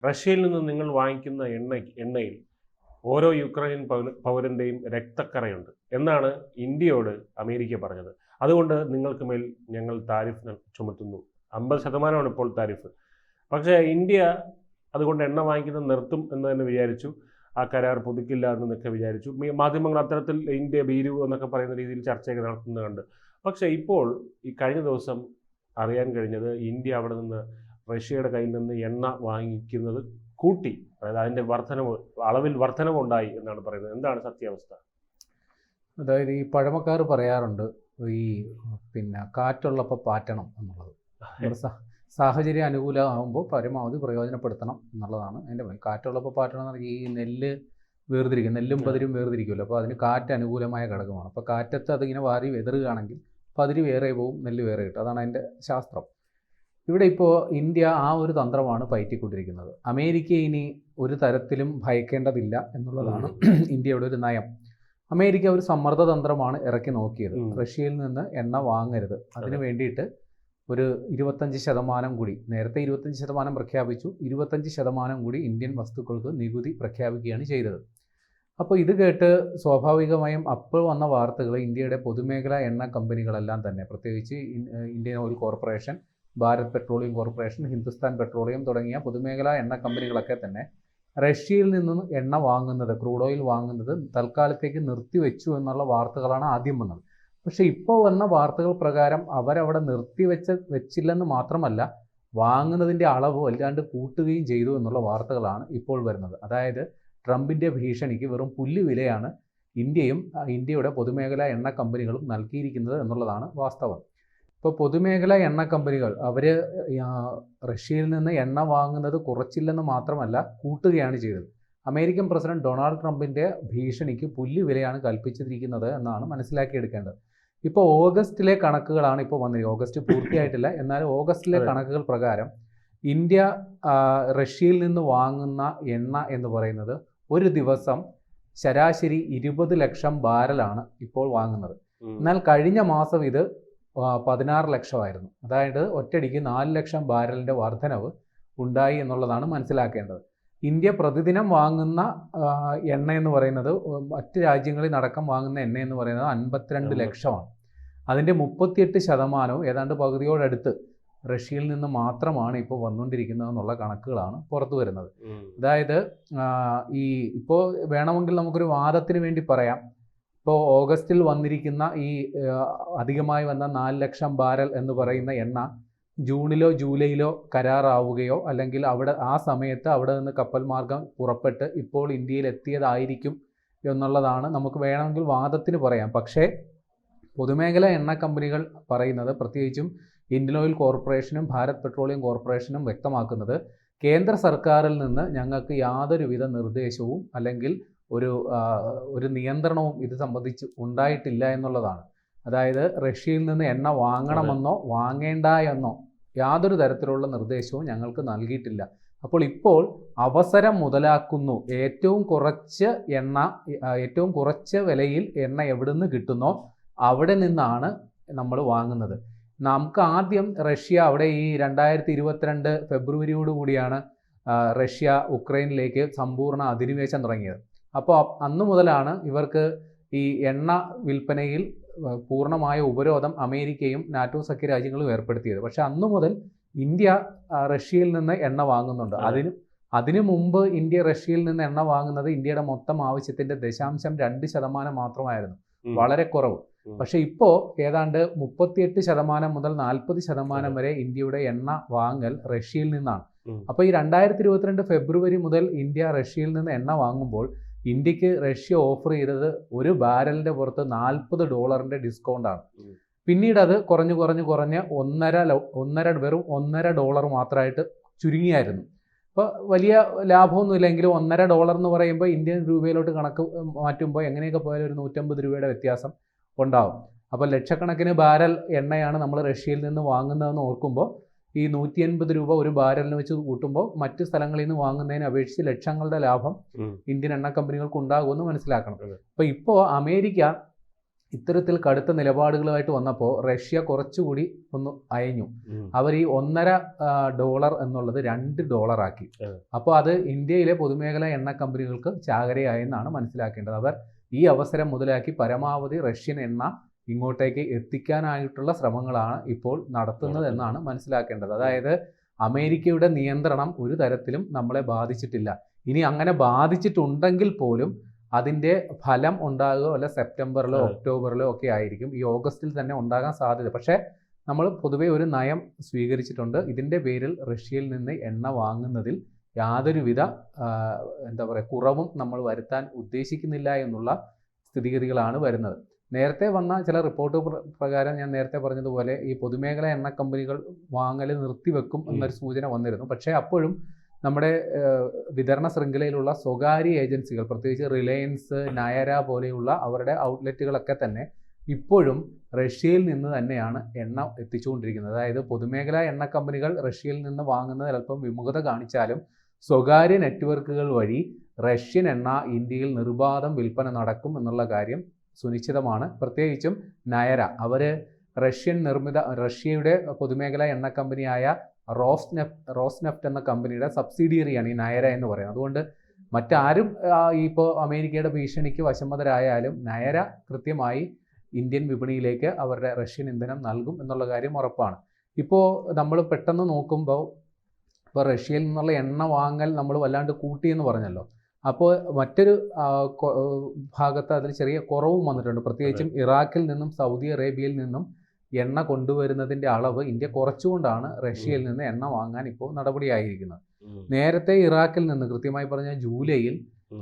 റഷ്യയിൽ നിന്ന് നിങ്ങൾ വാങ്ങിക്കുന്ന എണ്ണയിൽ ഓരോ യുക്രൈൻ പൗരൻ്റെയും രക്തക്കറയുണ്ട് എന്നാണ് ഇന്ത്യയോട് അമേരിക്ക പറഞ്ഞത്. അതുകൊണ്ട് നിങ്ങൾക്ക് മേൽ ഞങ്ങൾ താരിഫ് ചുമത്തുന്നു. 50% ഇപ്പോൾ താരിഫ്. പക്ഷേ ഇന്ത്യ അതുകൊണ്ട് എണ്ണ വാങ്ങിക്കുന്നത് നിർത്തും എന്ന് തന്നെ വിചാരിച്ചു. ആ കരാർ പുതുക്കില്ല എന്നൊക്കെ വിചാരിച്ചു. മാധ്യമങ്ങൾ അത്തരത്തിൽ ഇന്ത്യ ഭീരു എന്നൊക്കെ പറയുന്ന രീതിയിൽ ചർച്ചയൊക്കെ നടത്തുന്നത് കണ്ട്. പക്ഷേ ഇപ്പോൾ ഈ കഴിഞ്ഞ ദിവസം അറിയാൻ കഴിഞ്ഞത് ഇന്ത്യ അവിടെ നിന്ന് റഷ്യയുടെ കയ്യിൽ നിന്ന് എണ്ണ വാങ്ങിക്കുന്നത് കൂട്ടി. അതായത് അതിൻ്റെ അളവിൽ വർധനവുണ്ടായി എന്നാണ് പറയുന്നത്. എന്താണ് സത്യാവസ്ഥ? അതായത് ഈ പഴമക്കാർ പറയാറുണ്ട്, ഈ കാറ്റുള്ളപ്പോൾ പാറ്റണം എന്നുള്ളത്. സാഹചര്യം അനുകൂലമാകുമ്പോൾ പരമാവധി പ്രയോജനപ്പെടുത്തണം എന്നുള്ളതാണ് അതിൻ്റെ പണി. കാറ്റുള്ളപ്പോൾ പാറ്റണം എന്ന് പറഞ്ഞാൽ ഈ നെല്ല് വേർതിരിക്കും, നെല്ലും പതിരും വേർതിരിക്കുമല്ലോ. അപ്പോൾ അതിന് കാറ്റ് അനുകൂലമായ ഘടകമാണ്. അപ്പോൾ കാറ്റത്ത് അതിങ്ങനെ വാരി വെതറുകയാണെങ്കിൽ പതിര് വേറെ പോവും, നെല്ല് വേറെ കിട്ടും. അതാണ് അതിൻ്റെ ശാസ്ത്രം. ഇവിടെ ഇപ്പോൾ ഇന്ത്യ ആ ഒരു തന്ത്രമാണ് പയറ്റിക്കൊണ്ടിരിക്കുന്നത്. അമേരിക്ക ഇനി ഒരു തരത്തിലും ഭയക്കേണ്ടതില്ല എന്നുള്ളതാണ് ഇന്ത്യയുടെ ഒരു നയം. അമേരിക്ക ഒരു സമ്മർദ്ദ തന്ത്രമാണ് ഇറക്കി നോക്കിയത്. റഷ്യയിൽ നിന്ന് എണ്ണ വാങ്ങരുത്, അതിനു വേണ്ടിയിട്ട് ഒരു 25% കൂടി, നേരത്തെ 25% പ്രഖ്യാപിച്ചു, 25% കൂടി ഇന്ത്യൻ വസ്തുക്കൾക്ക് നികുതി പ്രഖ്യാപിക്കുകയാണ് ചെയ്തത്. അപ്പോൾ ഇത് കേട്ട് സ്വാഭാവികമായും അപ്പോൾ വന്ന വാർത്തകൾ ഇന്ത്യയുടെ പൊതുമേഖലാ എണ്ണ കമ്പനികളെല്ലാം തന്നെ, പ്രത്യേകിച്ച് Indian oil corporation, Bharat petroleum corporation, Hindustan petroleum തുടങ്ങിയ പൊതുമേഖലാ എണ്ണ കമ്പനികളൊക്കെ തന്നെ റഷ്യയിൽ നിന്നും എണ്ണ വാങ്ങുന്നത്, ക്രൂഡ് ഓയിൽ വാങ്ങുന്നത് തൽക്കാലത്തേക്ക് നിർത്തിവെച്ചു എന്നുള്ള വാർത്തകളാണ് ആദ്യം വന്നത്. പക്ഷേ ഇപ്പോൾ വന്ന വാർത്തകൾ പ്രകാരം അവരവിടെ വെച്ചില്ലെന്ന് മാത്രമല്ല, വാങ്ങുന്നതിൻ്റെ അളവ് വല്ലാണ്ട് കൂട്ടുകയും ചെയ്തു എന്നുള്ള വാർത്തകളാണ് ഇപ്പോൾ വരുന്നത്. അതായത് ട്രംപിൻ്റെ ഭീഷണിക്ക് വെറും പുല്ലുവിലയാണ് ഇന്ത്യയുടെ പൊതുമേഖലാ എണ്ണ കമ്പനികളും നൽകിയിരിക്കുന്നത് എന്നുള്ളതാണ് വാസ്തവം. ഇപ്പോൾ പൊതുമേഖലാ എണ്ണ കമ്പനികൾ അവർ റഷ്യയിൽ നിന്ന് എണ്ണ വാങ്ങുന്നത് കുറച്ചില്ലെന്ന് മാത്രമല്ല, കൂട്ടുകയാണ് ചെയ്തത്. അമേരിക്കൻ പ്രസിഡന്റ് ഡൊണാൾഡ് ട്രംപിൻ്റെ ഭീഷണിക്ക് പുല്ലുവിലയാണ് കൽപ്പിച്ചിരിക്കുന്നത് എന്നാണ് മനസ്സിലാക്കിയെടുക്കേണ്ടത്. ഇപ്പോൾ ഓഗസ്റ്റിലെ കണക്കുകളാണ് ഇപ്പോൾ വന്നിരിക്കുന്നത്. ഓഗസ്റ്റ് പൂർത്തിയായിട്ടില്ല, എന്നാൽ ഓഗസ്റ്റിലെ കണക്കുകൾ പ്രകാരം ഇന്ത്യ റഷ്യയിൽ നിന്ന് വാങ്ങുന്ന എണ്ണ എന്ന് പറയുന്നത് ഒരു ദിവസം ശരാശരി 20 ലക്ഷം ബാരലാണ് ഇപ്പോൾ വാങ്ങുന്നത്. എന്നാൽ കഴിഞ്ഞ മാസം ഇത് 16 ലക്ഷമായിരുന്നു. അതായത് ഒറ്റയടിക്ക് 4 ലക്ഷം ബാരലിൻ്റെ വർധനവ് ഉണ്ടായി എന്നുള്ളതാണ് മനസ്സിലാക്കേണ്ടത്. ഇന്ത്യ പ്രതിദിനം വാങ്ങുന്ന എണ്ണ എന്ന് പറയുന്നത്, മറ്റ് രാജ്യങ്ങളിൽ അടക്കം വാങ്ങുന്ന എണ്ണ എന്ന് പറയുന്നത് 52 ലക്ഷമാണ്. അതിൻ്റെ 38% ഏതാണ്ട് പകുതിയോടടുത്ത് റഷ്യയിൽ നിന്ന് മാത്രമാണ് ഇപ്പോൾ വന്നുകൊണ്ടിരിക്കുന്നത് എന്നുള്ള കണക്കുകളാണ് പുറത്തു വരുന്നത്. അതായത് ഇപ്പോൾ വേണമെങ്കിൽ നമുക്കൊരു വാദത്തിന് വേണ്ടി പറയാം, ഇപ്പോൾ ഓഗസ്റ്റിൽ വന്നിരിക്കുന്ന ഈ അധികമായി വന്ന 4 ലക്ഷം ബാരൽ എന്ന് പറയുന്ന എണ്ണ ജൂണിലോ ജൂലൈയിലോ കരാറാവുകയോ അല്ലെങ്കിൽ ആ സമയത്ത് അവിടെ നിന്ന് കപ്പൽ മാർഗം പുറപ്പെട്ട് ഇപ്പോൾ ഇന്ത്യയിൽ എത്തിയതായിരിക്കും എന്നുള്ളതാണ് നമുക്ക് വേണമെങ്കിൽ വാദത്തിന് പറയാം. പക്ഷേ പൊതുമേഖലാ എണ്ണ കമ്പനികൾ പറയുന്നത്, പ്രത്യേകിച്ചും ഇന്ത്യൻ ഓയിൽ കോർപ്പറേഷനും ഭാരത് പെട്രോളിയം കോർപ്പറേഷനും വ്യക്തമാക്കുന്നത്, കേന്ദ്ര സർക്കാരിൽ നിന്ന് ഞങ്ങൾക്ക് യാതൊരുവിധ നിർദ്ദേശവും അല്ലെങ്കിൽ ഒരു നിയന്ത്രണവും ഇത് സംബന്ധിച്ച് ഉണ്ടായിട്ടില്ല എന്നുള്ളതാണ്. അതായത് റഷ്യയിൽ നിന്ന് എണ്ണ വാങ്ങണമെന്നോ വാങ്ങേണ്ട എന്നോ യാതൊരു തരത്തിലുള്ള നിർദ്ദേശവും ഞങ്ങൾക്ക് നൽകിയിട്ടില്ല. അപ്പോൾ ഇപ്പോൾ അവസരം മുതലാക്കുന്നു. ഏറ്റവും കുറച്ച് വിലയിൽ എണ്ണ എവിടുന്ന് കിട്ടുന്നോ അവിടെ നിന്നാണ് നമ്മൾ വാങ്ങുന്നത്. നമുക്ക് ആദ്യം റഷ്യ അവിടെ ഈ 2022 ഫെബ്രുവരിയോടുകൂടിയാണ് റഷ്യ ഉക്രൈനിലേക്ക് സമ്പൂർണ്ണ അധിനിവേശം തുടങ്ങിയത്. അപ്പോൾ അന്നു മുതലാണ് ഇവർക്ക് ഈ എണ്ണ വിൽപ്പനയിൽ പൂർണ്ണമായ ഉപരോധം അമേരിക്കയും നാറ്റോ സഖ്യരാജ്യങ്ങളും ഏർപ്പെടുത്തിയത്. പക്ഷെ അന്നു മുതൽ ഇന്ത്യ റഷ്യയിൽ നിന്ന് എണ്ണ വാങ്ങുന്നുണ്ട്. അതിനു മുമ്പ് ഇന്ത്യ റഷ്യയിൽ നിന്ന് എണ്ണ വാങ്ങുന്നത് ഇന്ത്യയുടെ മൊത്തം ആവശ്യത്തിൻ്റെ 0.2% മാത്രമായിരുന്നു, വളരെ കുറവ്. പക്ഷെ ഇപ്പോൾ ഏതാണ്ട് 38% മുതൽ 40% വരെ ഇന്ത്യയുടെ എണ്ണ വാങ്ങൽ റഷ്യയിൽ നിന്നാണ്. അപ്പോൾ ഈ 2022 ഫെബ്രുവരി മുതൽ ഇന്ത്യ റഷ്യയിൽ നിന്ന് എണ്ണ വാങ്ങുമ്പോൾ ഇന്ത്യക്ക് റഷ്യ ഓഫർ ചെയ്തത് ഒരു ബാരലിൻ്റെ പുറത്ത് $40 ഡിസ്കൗണ്ടാണ്. പിന്നീട് അത് കുറഞ്ഞ് വെറും $1.5 മാത്രമായിട്ട് ചുരുങ്ങിയായിരുന്നു. അപ്പോൾ വലിയ ലാഭമൊന്നും ഇല്ലെങ്കിലും $1.5 എന്ന് പറയുമ്പോൾ ഇന്ത്യൻ രൂപയിലോട്ട് കണക്ക് മാറ്റുമ്പോൾ എങ്ങനെയൊക്കെ പോയാലും ഒരു 150 രൂപയുടെ വ്യത്യാസം ഉണ്ടാവും. അപ്പോൾ ലക്ഷക്കണക്കിന് ബാരൽ എണ്ണയാണ് നമ്മൾ റഷ്യയിൽ നിന്ന് വാങ്ങുന്നതെന്ന് ഓർക്കുമ്പോൾ ഈ 180 രൂപ ഒരു ബാരലിന് വെച്ച് കൂട്ടുമ്പോൾ മറ്റ് സ്ഥലങ്ങളിൽ നിന്ന് വാങ്ങുന്നതിനെ അപേക്ഷിച്ച് ലക്ഷങ്ങളുടെ ലാഭം ഇന്ത്യൻ എണ്ണ കമ്പനികൾക്ക് ഉണ്ടാകുമെന്ന് മനസ്സിലാക്കണം. അപ്പോൾ ഇപ്പോൾ അമേരിക്ക ഇത്തരത്തിൽ കടുത്ത നിലപാടുകളുമായിട്ട് വന്നപ്പോൾ റഷ്യ കുറച്ചുകൂടി ഒന്ന് അയഞ്ഞു. അവർ ഈ $1.5 എന്നുള്ളത് $2 ആക്കി. അപ്പോൾ അത് ഇന്ത്യയിലെ പൊതുമേഖലാ എണ്ണ കമ്പനികൾക്ക് ചാകരയായെന്നാണ് മനസ്സിലാക്കേണ്ടത്. അവർ ഈ അവസരം മുതലാക്കി പരമാവധി റഷ്യൻ എണ്ണ ഇങ്ങോട്ടേക്ക് എത്തിക്കാനായിട്ടുള്ള ശ്രമങ്ങളാണ് ഇപ്പോൾ നടത്തുന്നത് എന്നാണ് മനസ്സിലാക്കേണ്ടത്. അതായത് അമേരിക്കയുടെ നിയന്ത്രണം ഒരു തരത്തിലും നമ്മളെ ബാധിച്ചിട്ടില്ല. ഇനി അങ്ങനെ ബാധിച്ചിട്ടുണ്ടെങ്കിൽ പോലും അതിൻ്റെ ഫലം ഉണ്ടാകുക വല്ല സെപ്റ്റംബറിലോ ഒക്ടോബറിലോ ഒക്കെ ആയിരിക്കും. ഈ ഓഗസ്റ്റിൽ തന്നെ ഉണ്ടാകാൻ സാധ്യത. പക്ഷേ നമ്മൾ പൊതുവെ ഒരു നയം സ്വീകരിച്ചിട്ടുണ്ട്. ഇതിൻ്റെ പേരിൽ റഷ്യയിൽ നിന്ന് എണ്ണ വാങ്ങുന്നതിൽ യാതൊരുവിധ കുറവും നമ്മൾ വരുത്താൻ ഉദ്ദേശിക്കുന്നില്ല എന്നുള്ള സ്ഥിതിഗതികളാണ് വരുന്നത്. നേരത്തെ വന്ന ചില റിപ്പോർട്ട് പ്രകാരം ഞാൻ നേരത്തെ പറഞ്ഞതുപോലെ ഈ പൊതുമേഖലാ എണ്ണ കമ്പനികൾ വാങ്ങൽ നിർത്തിവെക്കും എന്നൊരു സൂചന വന്നിരുന്നു. പക്ഷേ അപ്പോഴും നമ്മുടെ വിതരണ ശൃംഖലയിലുള്ള സ്വകാര്യ ഏജൻസികൾ, പ്രത്യേകിച്ച് റിലയൻസ്, നയര പോലെയുള്ള അവരുടെ ഔട്ട്ലെറ്റുകളൊക്കെ തന്നെ ഇപ്പോഴും റഷ്യയിൽ നിന്ന് തന്നെയാണ് എണ്ണ എത്തിച്ചുകൊണ്ടിരിക്കുന്നത്. അതായത് പൊതുമേഖലാ എണ്ണ കമ്പനികൾ റഷ്യയിൽ നിന്ന് വാങ്ങുന്നതിൽ അല്പം വിമുഖത കാണിച്ചാലും സ്വകാര്യ നെറ്റ്വർക്കുകൾ വഴി റഷ്യൻ എണ്ണ ഇന്ത്യയിൽ നിർബാധം വിൽപ്പന നടക്കും എന്നുള്ള കാര്യം സുനിശ്ചിതമാണ്. പ്രത്യേകിച്ചും നയര, അവർ റഷ്യയുടെ പൊതുമേഖലാ എണ്ണ കമ്പനിയായ റോസ്നെഫ്റ്റ് എന്ന കമ്പനിയുടെ സബ്സിഡിയറിയാണ് ഈ നയര എന്ന് പറയുന്നത്. അതുകൊണ്ട് മറ്റാരും ഇപ്പോൾ അമേരിക്കയുടെ ഭീഷണിക്ക് വശംവദരായാലും നയര കൃത്യമായി ഇന്ത്യൻ വിപണിയിലേക്ക് അവരുടെ റഷ്യൻ ഇന്ധനം നൽകും എന്നുള്ള കാര്യം ഉറപ്പാണ്. ഇപ്പോൾ നമ്മൾ പെട്ടെന്ന് നോക്കുമ്പോൾ ഇപ്പോൾ റഷ്യയിൽ നിന്നുള്ള എണ്ണ വാങ്ങൽ നമ്മൾ വല്ലാണ്ട് കൂട്ടിയെന്ന് പറഞ്ഞല്ലോ. അപ്പോൾ മറ്റൊരു ഭാഗത്ത് അതിൽ ചെറിയ കുറവും വന്നിട്ടുണ്ട്. പ്രത്യേകിച്ചും ഇറാഖിൽ നിന്നും സൗദി അറേബ്യയിൽ നിന്നും എണ്ണ കൊണ്ടുവരുന്നതിൻ്റെ അളവ് ഇന്ത്യ കുറച്ചുകൊണ്ടാണ് റഷ്യയിൽ നിന്ന് എണ്ണ വാങ്ങാൻ ഇപ്പോൾ നടപടിയായിരിക്കുന്നത്. നേരത്തെ ഇറാഖിൽ നിന്ന് കൃത്യമായി പറഞ്ഞാൽ ജൂലൈയിൽ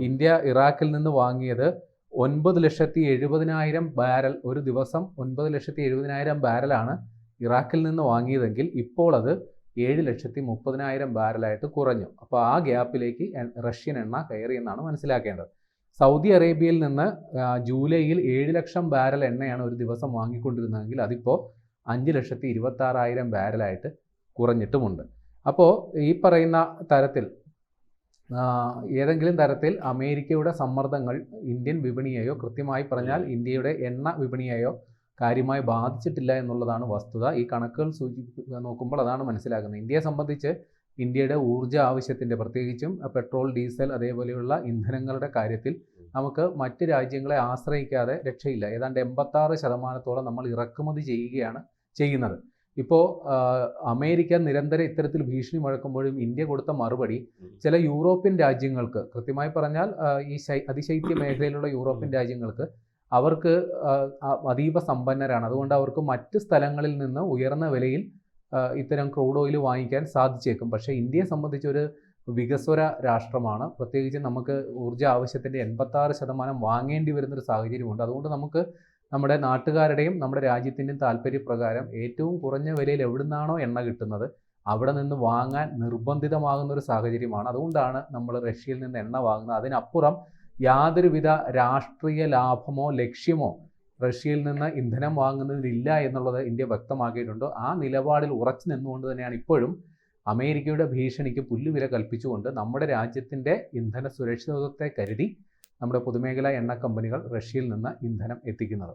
ഇന്ത്യ ഇറാഖിൽ നിന്ന് വാങ്ങിയത് 9,70,000 ബാരൽ, ഒരു ദിവസം 9,70,000 ബാരലാണ് ഇറാഖിൽ നിന്ന് വാങ്ങിയതെങ്കിൽ ഇപ്പോൾ അത് 7,30,000 ബാരലായിട്ട് കുറഞ്ഞു. അപ്പോൾ ആ ഗ്യാപ്പിലേക്ക് റഷ്യൻ എണ്ണ കയറിയെന്നാണ് മനസ്സിലാക്കേണ്ടത്. സൗദി അറേബ്യയിൽ നിന്ന് ജൂലൈയിൽ 7 ലക്ഷം ബാരൽ എണ്ണയാണ് ഒരു ദിവസം വാങ്ങിക്കൊണ്ടിരുന്നതെങ്കിൽ അതിപ്പോൾ 5,26,000 ബാരലായിട്ട് കുറഞ്ഞിട്ടുമുണ്ട്. അപ്പോൾ ഈ പറയുന്ന തരത്തിൽ ഏതെങ്കിലും തരത്തിൽ അമേരിക്കയുടെ സമ്മർദ്ദങ്ങൾ ഇന്ത്യൻ വിപണിയെയോ, കൃത്യമായി പറഞ്ഞാൽ ഇന്ത്യയുടെ എണ്ണ വിപണിയെയോ കാര്യമായി ബാധിച്ചിട്ടില്ല എന്നുള്ളതാണ് വസ്തുത. ഈ കണക്കുകൾ നോക്കുമ്പോൾ അതാണ് മനസ്സിലാക്കുന്നത്. ഇന്ത്യയെ സംബന്ധിച്ച് ഇന്ത്യയുടെ ഊർജ്ജ ആവശ്യത്തിൻ്റെ, പ്രത്യേകിച്ചും പെട്രോൾ, ഡീസൽ അതേപോലെയുള്ള ഇന്ധനങ്ങളുടെ കാര്യത്തിൽ നമുക്ക് മറ്റ് രാജ്യങ്ങളെ ആശ്രയിക്കാതെ രക്ഷയില്ല. ഏതാണ്ട് 86% നമ്മൾ ഇറക്കുമതി ചെയ്യുന്നത്. ഇപ്പോൾ അമേരിക്ക നിരന്തരം ഇത്തരത്തിൽ ഭീഷണി മുഴക്കുമ്പോഴും ഇന്ത്യ കൊടുത്ത മറുപടി ചില യൂറോപ്യൻ രാജ്യങ്ങൾക്ക്, കൃത്യമായി പറഞ്ഞാൽ ഈ അതിശൈത്യ മേഖലയിലുള്ള യൂറോപ്യൻ രാജ്യങ്ങൾക്ക്, അവർക്ക് അതീവ സമ്പന്നരാണ്. അതുകൊണ്ട് അവർക്ക് മറ്റ് സ്ഥലങ്ങളിൽ നിന്ന് ഉയർന്ന വിലയിൽ ഇത്തരം ക്രൂഡ് ഓയിൽ വാങ്ങിക്കാൻ സാധിച്ചേക്കും. പക്ഷേ ഇന്ത്യയെ സംബന്ധിച്ചൊരു വികസ്വര രാഷ്ട്രമാണ്. പ്രത്യേകിച്ച് നമുക്ക് ഊർജ്ജ ആവശ്യത്തിൻ്റെ 86% വാങ്ങേണ്ടി വരുന്നൊരു സാഹചര്യമുണ്ട്. അതുകൊണ്ട് നമുക്ക് നമ്മുടെ നാട്ടുകാരുടെയും നമ്മുടെ രാജ്യത്തിൻ്റെയും താല്പര്യപ്രകാരം ഏറ്റവും കുറഞ്ഞ വിലയിൽ എവിടുന്നാണോ എണ്ണ കിട്ടുന്നത് അവിടെ നിന്ന് വാങ്ങാൻ നിർബന്ധിതമാകുന്ന ഒരു സാഹചര്യമാണ്. അതുകൊണ്ടാണ് നമ്മൾ റഷ്യയിൽ നിന്ന് എണ്ണ വാങ്ങുന്നത്. അതിനപ്പുറം യാതൊരുവിധ രാഷ്ട്രീയ ലാഭമോ ലക്ഷ്യമോ റഷ്യയിൽ നിന്ന് ഇന്ധനം വാങ്ങുന്നതിലില്ല എന്നുള്ളത് ഇന്ത്യ വ്യക്തമാക്കിയിട്ടുണ്ട്. ആ നിലപാടിൽ ഉറച്ചു നിന്നുകൊണ്ട് തന്നെയാണ് ഇപ്പോഴും അമേരിക്കയുടെ ഭീഷണിക്ക് പുല്ലുവില കൽപ്പിച്ചുകൊണ്ട് നമ്മുടെ രാജ്യത്തിൻ്റെ ഇന്ധന സുരക്ഷിതത്വത്തെ കരുതി നമ്മുടെ പൊതുമേഖലാ എണ്ണ കമ്പനികൾ റഷ്യയിൽ നിന്ന് ഇന്ധനം എത്തിക്കുന്നത്.